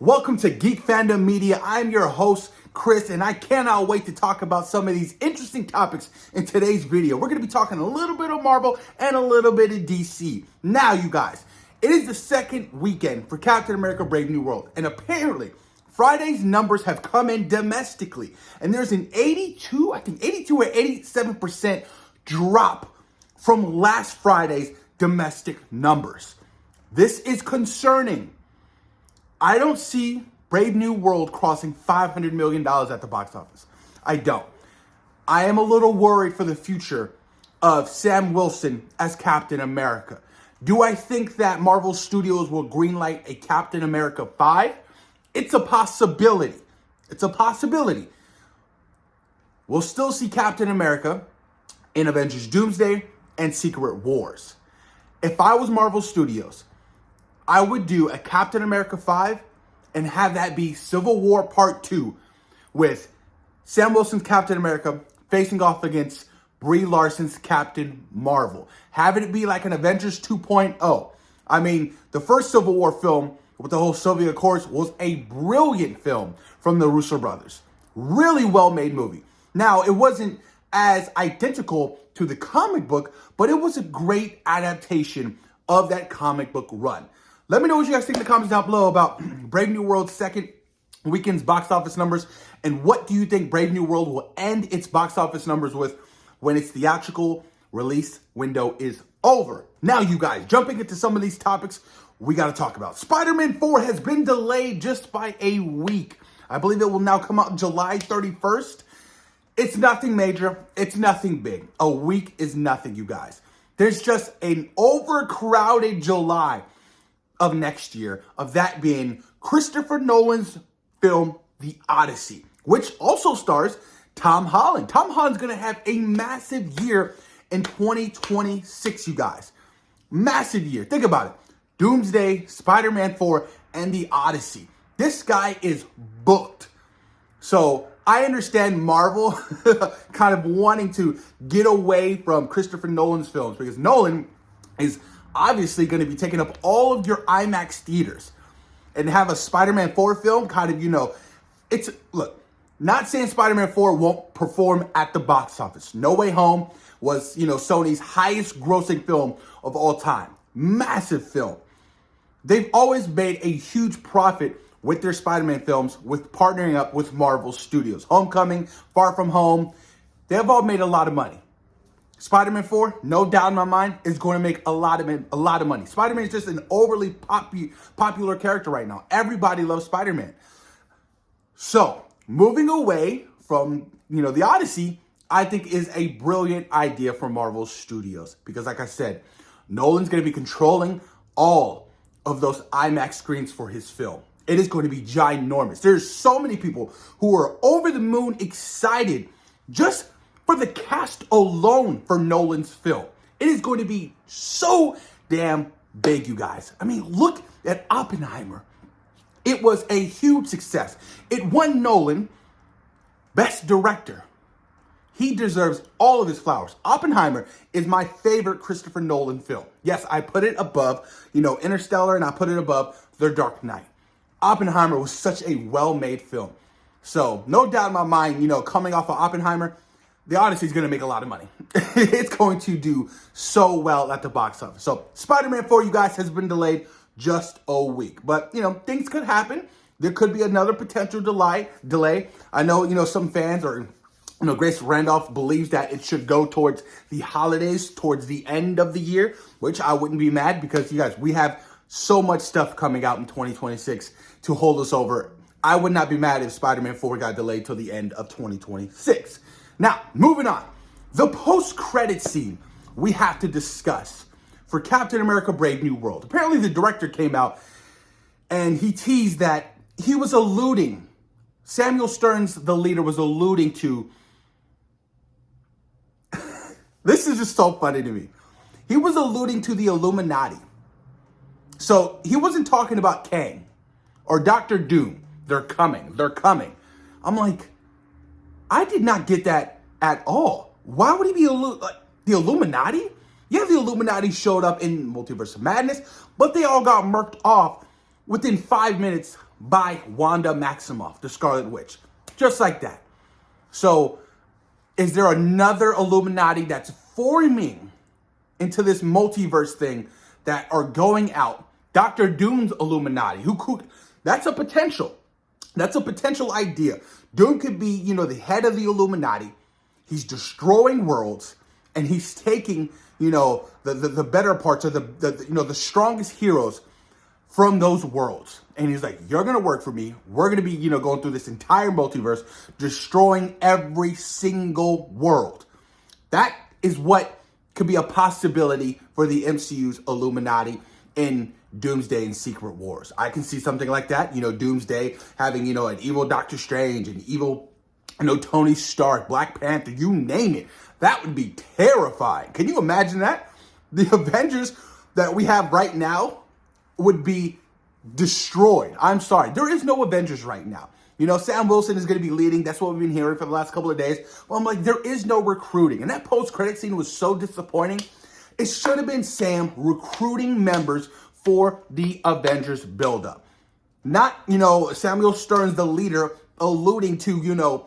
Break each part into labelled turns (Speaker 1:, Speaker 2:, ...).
Speaker 1: Welcome to Geek Fandom Media. I'm your host, Chris, and I cannot wait to talk about some of these interesting topics in today's video. We're going to be talking a little bit of Marvel and a little bit of DC. Now, you guys, it is the second weekend for Captain America Brave New World, and apparently, Friday's numbers have come in domestically, and there's an 82 or 87% drop from last Friday's domestic numbers. This is concerning. I don't see Brave New World crossing $500 million at the box office. I don't. I am a little worried for the future of Sam Wilson as Captain America. Do I think that Marvel Studios will greenlight a Captain America 5? It's a possibility. It's a possibility. We'll still see Captain America in Avengers Doomsday and Secret Wars. If I was Marvel Studios, I would do a Captain America 5 and have that be Civil War Part 2 with Sam Wilson's Captain America facing off against Brie Larson's Captain Marvel. Have it be like an Avengers 2.0. I mean, the first Civil War film with the whole Soviet Accords was a brilliant film from the Russo brothers. Really well-made movie. Now, it wasn't as identical to the comic book, but it was a great adaptation of that comic book run. Let me know what you guys think in the comments down below about Brave New World's second weekend's box office numbers, and what do you think Brave New World will end its box office numbers with when its theatrical release window is over. Now, you guys, jumping into some of these topics we got to talk about. Spider-Man 4 has been delayed just by a week. I believe it will now come out July 31st. It's nothing major. It's nothing big. A week is nothing, you guys. There's just an overcrowded July of next year, of that being Christopher Nolan's film, The Odyssey, which also stars Tom Holland. Tom Holland's going to have a massive year in 2026, you guys. Massive year. Think about it. Doomsday, Spider-Man 4, and The Odyssey. This guy is booked. So I understand Marvel kind of wanting to get away from Christopher Nolan's films, because Nolan is obviously going to be taking up all of your IMAX theaters, and have a Spider-Man 4 film kind of, it's, look, not saying Spider-Man 4 won't perform at the box office. No Way Home was, Sony's highest grossing film of all time. Massive film. They've always made a huge profit with their Spider-Man films with partnering up with Marvel Studios. Homecoming, Far From Home, they have all made a lot of money. Spider-Man 4, no doubt in my mind, is going to make a lot of money. Spider-Man is just an overly popular character right now. Everybody loves Spider-Man. So, moving away from, The Odyssey, I think is a brilliant idea for Marvel Studios. Because like I said, Nolan's going to be controlling all of those IMAX screens for his film. It is going to be ginormous. There's so many people who are over the moon excited just for the cast alone for Nolan's film. It is going to be so damn big, you guys. I mean, look at Oppenheimer. It was a huge success. It won Nolan Best Director. He deserves all of his flowers. Oppenheimer is my favorite Christopher Nolan film. Yes, I put it above, Interstellar, and I put it above The Dark Knight. Oppenheimer was such a well-made film. So, no doubt in my mind, coming off of Oppenheimer, The Odyssey is going to make a lot of money. It's going to do so well at the box office. So, Spider-Man 4, you guys, has been delayed just a week. But, things could happen. There could be another potential delay. I know, some fans or, Grace Randolph believes that it should go towards the holidays, towards the end of the year, which I wouldn't be mad, because, you guys, we have so much stuff coming out in 2026 to hold us over. I would not be mad if Spider-Man 4 got delayed till the end of 2026. Now, moving on. The post-credit scene we have to discuss for Captain America Brave New World. Apparently, the director came out and he teased that he was alluding, Samuel Stearns, the leader, was alluding to, this is just so funny to me. He was alluding to the Illuminati. So, he wasn't talking about Kang or Dr. Doom. They're coming. I'm like, I did not get that at all. Why would he be the Illuminati? Yeah, the Illuminati showed up in Multiverse of Madness, but they all got murked off within 5 minutes by Wanda Maximoff, the Scarlet Witch. Just like that. So, is there another Illuminati that's forming into this multiverse thing that are going out? Dr. Doom's Illuminati. That's a potential. That's a potential idea. Doom could be, the head of the Illuminati. He's destroying worlds, and he's taking, the better parts of the strongest heroes from those worlds. And he's like, you're going to work for me. We're going to be, going through this entire multiverse, destroying every single world. That is what could be a possibility for the MCU's Illuminati in Doomsday and Secret Wars. I can see something like that. Doomsday having, an evil Doctor Strange, an evil, Tony Stark, Black Panther, you name it. That would be terrifying. Can you imagine that? The Avengers that we have right now would be destroyed. I'm sorry. There is no Avengers right now. Sam Wilson is going to be leading. That's what we've been hearing for the last couple of days. Well, I'm like, there is no recruiting. And that post-credit scene was so disappointing. It should have been Sam recruiting members for the Avengers buildup. Not, Samuel Stearns, the leader, alluding to,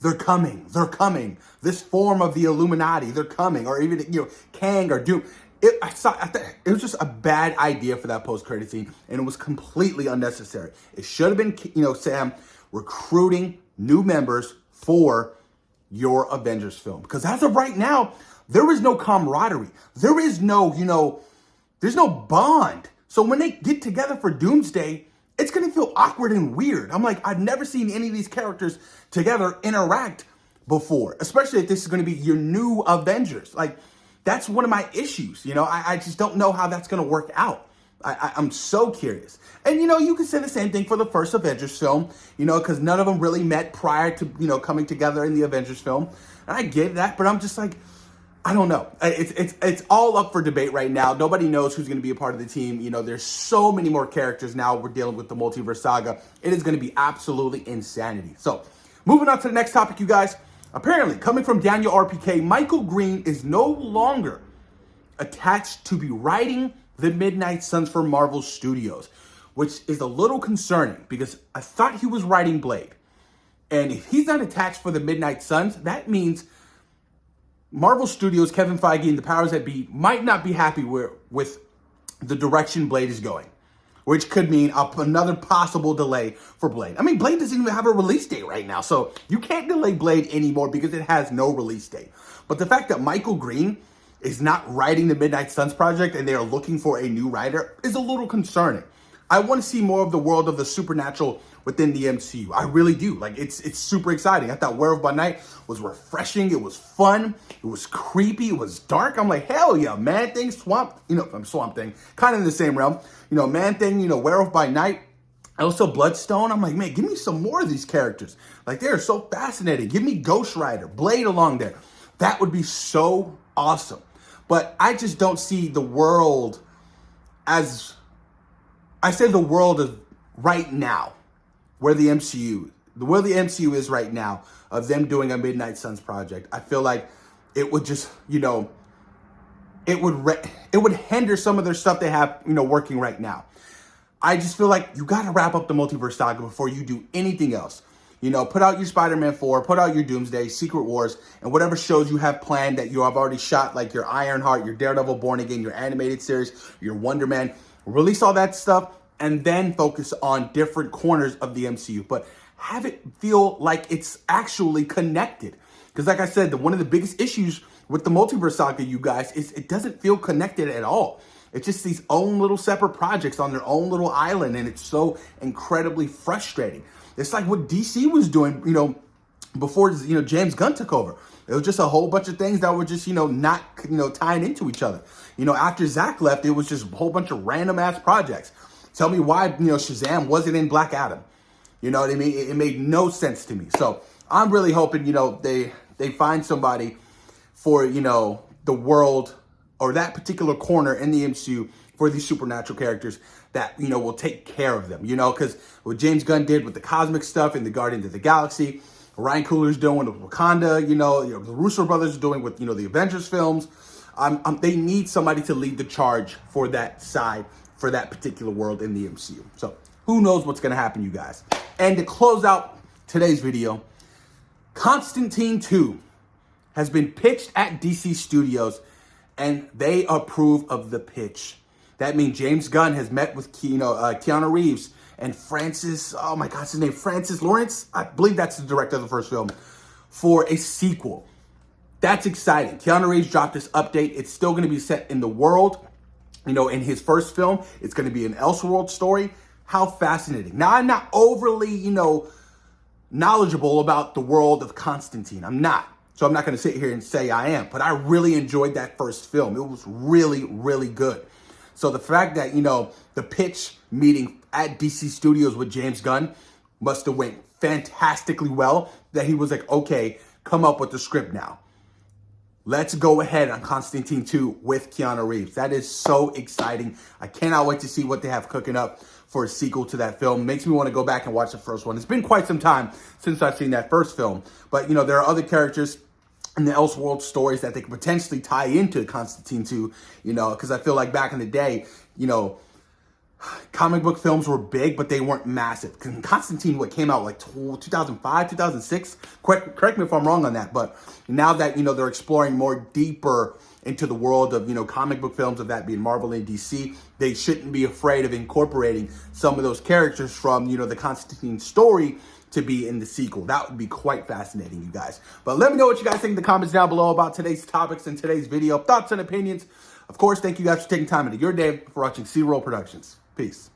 Speaker 1: they're coming. This form of the Illuminati, they're coming. Or even, Kang or Doom. It was just a bad idea for that post-credit scene, and it was completely unnecessary. It should have been, Sam recruiting new members for your Avengers film. Because as of right now, there is no camaraderie. There is no, there's no bond. So when they get together for Doomsday, it's going to feel awkward and weird. I'm like, I've never seen any of these characters together interact before, especially if this is going to be your new Avengers. Like, that's one of my issues. I just don't know how that's going to work out. I'm so curious. And, you could say the same thing for the first Avengers film, because none of them really met prior to, coming together in the Avengers film. And I get that, but I'm just like, I don't know. It's all up for debate right now. Nobody knows who's going to be a part of the team. There's so many more characters now. We're dealing with the multiverse saga. It is going to be absolutely insanity. So, moving on to the next topic, you guys. Apparently, coming from Daniel RPK, Michael Green is no longer attached to be writing the Midnight Suns for Marvel Studios, which is a little concerning because I thought he was writing Blade. And if he's not attached for the Midnight Suns, that means Marvel Studios, Kevin Feige, and the powers that be might not be happy with the direction Blade is going, which could mean another possible delay for Blade. I mean, Blade doesn't even have a release date right now, so you can't delay Blade anymore because it has no release date. But the fact that Michael Green is not writing the Midnight Suns project and they are looking for a new writer is a little concerning. I want to see more of the world of the supernatural within the MCU. I really do. Like, it's super exciting. I thought Werewolf by Night was refreshing. It was fun. It was creepy. It was dark. I'm like, hell yeah, Man-Thing, Swamp Thing, kind of in the same realm. Man-Thing, Werewolf by Night. Also Bloodstone. I'm like, man, give me some more of these characters. Like, they're so fascinating. Give me Ghost Rider, Blade along there. That would be so awesome. But I just don't see the world as, I say the world of right now, where the MCU is right now, of them doing a Midnight Suns project. I feel like it would just, it would hinder some of their stuff they have, working right now. I just feel like you got to wrap up the multiverse saga before you do anything else. Put out your Spider-Man 4, put out your Doomsday, Secret Wars, and whatever shows you have planned that you have already shot, like your Ironheart, your Daredevil Born Again, your animated series, your Wonder Man. Release all that stuff and then focus on different corners of the MCU. But have it feel like it's actually connected. Because like I said, one of the biggest issues with the multiverse saga, you guys, is it doesn't feel connected at all. It's just these own little separate projects on their own little island, and it's so incredibly frustrating. It's like what DC was doing, before, James Gunn took over. It was just a whole bunch of things that were just, not, tying into each other. After Zach left, it was just a whole bunch of random ass projects. Tell me why, Shazam wasn't in Black Adam. You know what I mean? It made no sense to me. So I'm really hoping, they find somebody for, the world or that particular corner in the MCU for these supernatural characters that, will take care of them, because what James Gunn did with the cosmic stuff in the Guardians of the Galaxy, Ryan Coogler's doing with Wakanda, the Russo brothers are doing with, the Avengers films. They need somebody to lead the charge for that side, for that particular world in the MCU. So Who knows what's going to happen, you guys? And to close out today's video, Constantine 2 has been pitched at DC Studios, and they approve of the pitch. That means James Gunn has met with Keanu Reeves and Francis, oh my gosh, his name, Francis Lawrence? I believe that's the director of the first film, for a sequel. That's exciting. Keanu Reeves dropped this update. It's still going to be set in the world. In his first film, it's going to be an Elseworld story. How fascinating. Now, I'm not overly, knowledgeable about the world of Constantine. I'm not. So I'm not going to sit here and say I am. But I really enjoyed that first film. It was really, really good. So the fact that, the pitch meeting at DC Studios with James Gunn must have went fantastically well, that he was like, okay, come up with the script now. Let's go ahead on Constantine 2 with Keanu Reeves. That is so exciting. I cannot wait to see what they have cooking up for a sequel to that film. Makes me want to go back and watch the first one. It's been quite some time since I've seen that first film. But, there are other characters in the Elseworld stories that they could potentially tie into Constantine 2, because I feel like back in the day, comic book films were big, but they weren't massive. Constantine, came out like 2005, 2006? Correct me if I'm wrong on that. But now that, they're exploring more deeper into the world of, comic book films, of that being Marvel and DC, they shouldn't be afraid of incorporating some of those characters from, the Constantine story to be in the sequel. That would be quite fascinating, you guys. But let me know what you guys think in the comments down below about today's topics and today's video. Thoughts and opinions. Of course, thank you guys for taking time out of your day for watching C-Roll Productions. Peace.